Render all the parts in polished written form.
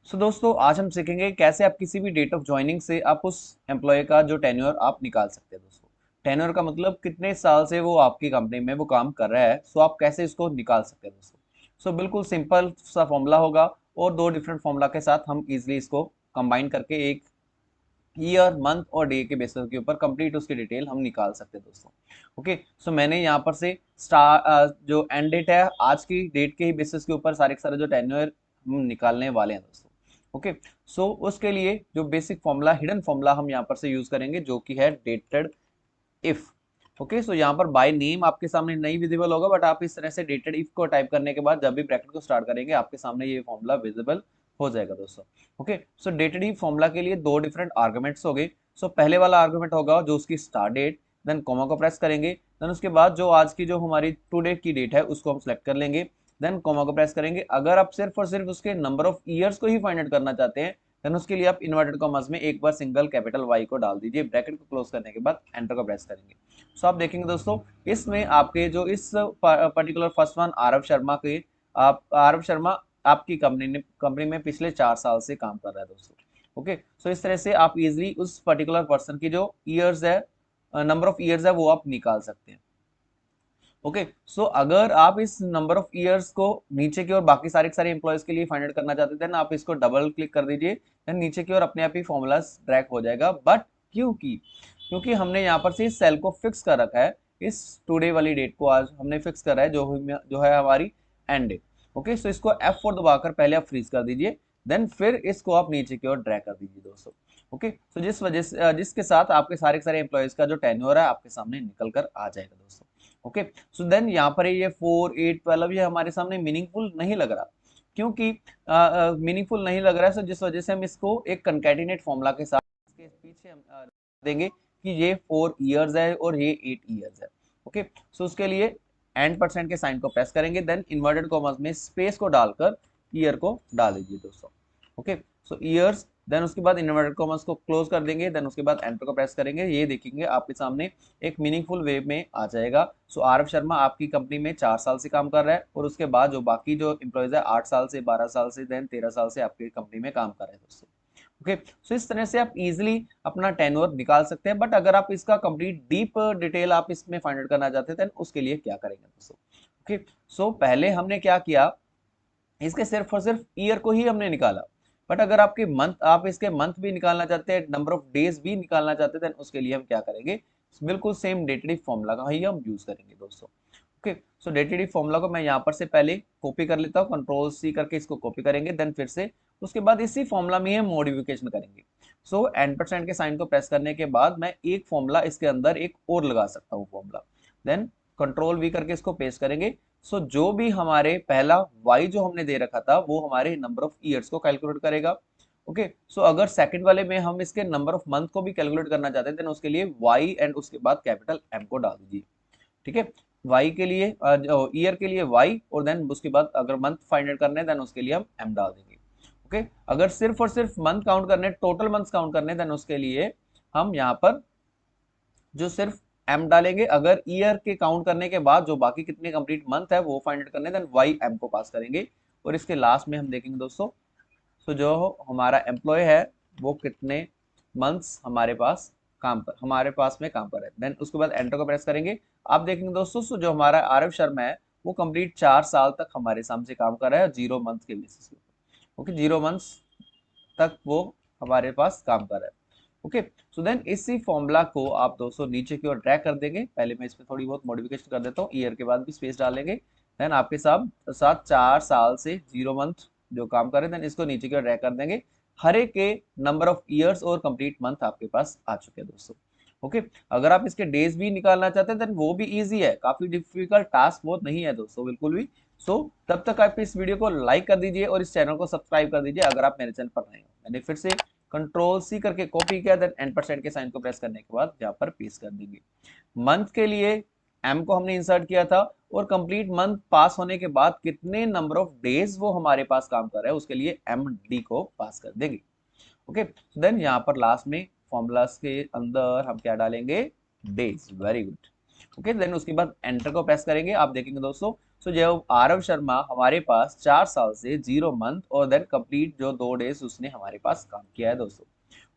दोस्तों आज हम सीखेंगे कैसे आप किसी भी डेट ऑफ ज्वाइनिंग से आप उस एम्प्लॉय का जो टेन्योर आप निकाल सकते हैं। दोस्तों टेन्योर का मतलब कितने साल से वो आपकी कंपनी में वो काम कर रहा है, सो आप कैसे इसको निकाल सकते हैं दोस्तों। बिल्कुल सिंपल सा फॉर्मूला होगा और दो डिफरेंट फॉर्मूला के साथ हम इजिली इसको कंबाइन करके एक ईयर मंथ और डे के बेसिस के ऊपर कंप्लीट उसकी डिटेल हम निकाल सकते हैं दोस्तों। ओके, मैंने यहाँ पर से जो एंड डेट है आज की डेट के ही बेसिस के ऊपर सारे के सारे जो टेन्योर हम निकालने वाले हैं दोस्तों। ओके, उसके लिए जो बेसिक फॉर्मूला हिडन फॉर्मूला हम यहाँ पर से यूज करेंगे जो कि है डेटेड इफ। ओके, यहाँ पर बाय नेम आपके सामने नहीं विजिबल होगा, बट आप इस तरह से डेटेड इफ को टाइप करने के बाद जब भी ब्रैकेट को स्टार्ट करेंगे आपके सामने ये फॉर्मूला विजिबल हो जाएगा दोस्तों। ओके, डेटेड इफ फॉर्मूला के लिए दो डिफरेंट आर्गुमेंट्स हो गए। पहले वाला आर्गुमेंट होगा जो उसकी स्टार्ट डेट, देन कॉमा को प्रेस करेंगे, देन उसके बाद जो आज की जो हमारी टू डेट की डेट है उसको हम सेलेक्ट कर लेंगे, देन कॉमा को प्रेस करेंगे। अगर आप सिर्फ और सिर्फ उसके नंबर ऑफ ईयर्स को ही फाइंड आउट करना चाहते हैं देन उसके लिए आप इन्वर्टेड कॉमास में एक बार सिंगल कैपिटल वाई को डाल दीजिए, ब्रैकेट को क्लोज करने के बाद एंटर को प्रेस करेंगे। आप देखेंगे दोस्तों इसमें आपके जो इस particular first one Aarav Sharma के, आप आरव शर्मा आपकी कंपनी में पिछले 4 साल से काम कर रहा है दोस्तों। ओके, इस तरह से आप इजिली उस पर्टिकुलर पर्सन की जो ईयर्स है, नंबर ऑफ ईयर्स है वो आप निकाल सकते हैं। ओके, अगर आप इस नंबर ऑफ ईयर्स को नीचे की ओर बाकी सारे एम्प्लॉयज के लिए फाइंड आउट करना चाहते हैं, देन आप इसको डबल क्लिक कर दीजिए, देन नीचे की ओर अपने आप ही फॉर्मूला ट्रैक हो जाएगा। बट क्योंकि क्योंकि हमने यहाँ पर से इस सेल को फिक्स कर रखा है, इस टुडे वाली डेट को आज हमने फिक्स करा है जो है हमारी एंड डेट। ओके, इसको F4 दबाकर पहले आप फ्रीज कर दीजिए, देन फिर इसको आप नीचे की ओर ड्रैग कर दीजिए दोस्तों। ओके, जिस वजह से जिसके साथ आपके सारे एम्प्लॉयज का जो टेन्योर है आपके सामने निकल कर आ जाएगा दोस्तों। ओके, देन यहाँ पर ये 4, 8, 12 ये हमारे सामने मीनिंगफुल नहीं लग रहा, क्योंकि मीनिंगफुल नहीं लग रहा है, जिस वजह से हम इसको एक कंकैटिनेट फॉर्मूला के साथ इसके पीछे हम देंगे कि ये 4 ईयर्स है और ये 8 ईयर्स है। ओके, उसके लिए एंड परसेंट के साइन को प्रेस करेंगे, देन इन्वर्टेड कॉमर्स में स्पेस को डालकर ईयर को डाल दीजिए दोस्तों। ओके, ईयर्स, देन उसके बाद इन्वर्टेड कॉमर्स को क्लोज कर देंगे, देन उसके बाद एंटर को प्रेस करेंगे। ये देखेंगे आपके सामने एक मीनिंगफुल वे में आ जाएगा। आरव शर्मा आपकी कंपनी में 4 साल से काम कर रहा है और उसके बाद जो बाकी जो एम्प्लॉयज है 8 साल से, 12 साल से, देन 13 साल से आपकी कंपनी में काम कर रहे हैं दोस्तों। ओके, इस तरह से आप इजिली अपना टेन्योर निकाल सकते हैं। बट अगर आप इसका कंप्लीट डीप डिटेल आप इसमें फाइंड आउट करना चाहते हैं देन उसके लिए क्या करेंगे दोस्तों। ओके, पहले हमने क्या किया, इसके सिर्फ और सिर्फ ईयर को ही हमने निकाला। बट अगर आपके मंथ, आप इसके मंथ भी निकालना चाहते हैं, नंबर ऑफ डेज भी निकालना चाहते हैं, उसके लिए हम क्या करेंगे, बिल्कुल सेम डेटेड फॉर्मूला का ही हम यूज करेंगे दोस्तों। ओके, डेटेड फॉर्मूला को मैं यहाँ पर से पहले कॉपी कर लेता हूँ, कंट्रोल सी करके इसको कॉपी करेंगे, देन फिर से उसके बाद इसी फॉर्मूला में हम मॉडिफिकेशन करेंगे। एंड परसेंट के साइन को प्रेस करने के बाद मैं एक फॉर्मूला इसके अंदर एक और लगा सकता हूँ फॉर्मूला, देन कंट्रोल वी करके इसको पेस्ट करेंगे। जो भी हमारे पहला y जो हमने दे रखा था वो हमारे नंबर ऑफ ईयर्स को कैलकुलेट करेगा। ओके, अगर सेकंड वाले में हम इसके नंबर ऑफ मंथ को भी कैलकुलेट करना चाहते हैं देन उसके लिए y एंड उसके बाद कैपिटल M को डाल दीजिए। ठीक है, y के लिए ईयर के लिए y और देन उसके बाद अगर मंथ फाइंड आउट करने देन उसके लिए हम M डाल देंगे। ओके, अगर सिर्फ और सिर्फ मंथ काउंट करने, टोटल मंथ्स काउंट करने देन उसके लिए हम यहाँ पर जो सिर्फ एम डालेंगे। अगर ईयर के काउंट करने के बाद जो बाकी कितने कंप्लीट मंथ है वो फाइंड आउट करने देन वाई एम को पास करेंगे। और इसके लास्ट में हम देखेंगे दोस्तों, जो हमारा एम्प्लॉय है वो कितने मंथ्स हमारे पास में काम कर रहे हैं, देन उसके बाद एंटर को प्रेस करेंगे। आप देखेंगे दोस्तों, जो हमारा आरव शर्मा है वो कंप्लीट 4 साल तक हमारे सामने काम कर रहा है 0 मंथ के बेसिस पे। ओके, 0 मंथ्स तक वो हमारे पास काम कर रहा है। ओके, देन इसी फॉर्मूला को आप दोस्तों नीचे की ओर ड्रैग कर देंगे। पहले मैं इसमें थोड़ी बहुत मॉडिफिकेशन कर देता हूँ, ईयर के बाद भी स्पेस डालेंगे, देन आपके साथ साथ 4 साल से 0 मंथ जो काम कर रहे हैं देन इसको नीचे की ओर ड्रैग कर देंगे। हर एक के नंबर ऑफ ईयर्स और कंप्लीट मंथ आपके पास आ चुके हैं दोस्तों। ओके, अगर आप इसके डेज भी निकालना चाहते हैं देन वो भी इजी है, काफी डिफिकल्ट टास्क बहुत नहीं है दोस्तों, बिल्कुल भी। तब तक आप इस वीडियो को लाइक कर दीजिए और इस चैनल को सब्सक्राइब कर दीजिए अगर आप मेरे चैनल पर नए हो। मैंने फिर से कंट्रोल सी करके कॉपी किया, देन एंड परसेंट के साइन को प्रेस करने के बाद यहाँ पर पेस्ट कर देंगे। मंथ के लिए एम को हमने इंसर्ट किया था और कंप्लीट मंथ पास होने के बाद कितने नंबर ऑफ डेज वो हमारे पास काम कर रहा है उसके लिए एम डी को पास कर देंगे। ओके, देन यहाँ पर लास्ट में फॉर्मूलास के अंदर हम क्या डालेंगे, days. Very good. Okay, then उसके बाद एंटर को प्रेस करेंगे। आप देखेंगे दोस्तों सो जब आरव शर्मा हमारे पास 4 साल से 0 मंथ और देन कंप्लीट जो 2 डेज उसने हमारे पास काम किया है दोस्तों।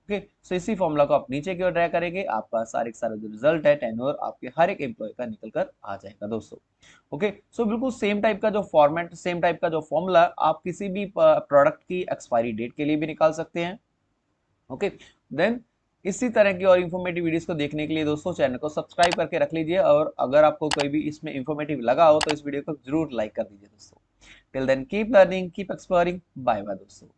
ओके, सो इसी फॉर्मूला को आप नीचे की ओर ड्रा करेंगे, आपका सारे सारा जो रिजल्ट है टेन्योर आपके हर एक एम्प्लॉय का निकल कर आ जाएगा दोस्तों। ओके, सो बिल्कुल सेम टाइप का जो फॉर्मेट, सेम टाइप का जो फॉर्मूला आप किसी भी प्रोडक्ट की एक्सपायरी डेट के लिए भी निकाल सकते हैं। ओके, देन इसी तरह की और इन्फॉर्मेटिव वीडियोस को देखने के लिए दोस्तों चैनल को सब्सक्राइब करके रख लीजिए, और अगर आपको कोई भी इसमें इन्फॉर्मेटिव लगा हो तो इस वीडियो को जरूर लाइक कर दीजिए दोस्तों। Till then keep learning, keep exploring, bye bye दोस्तों।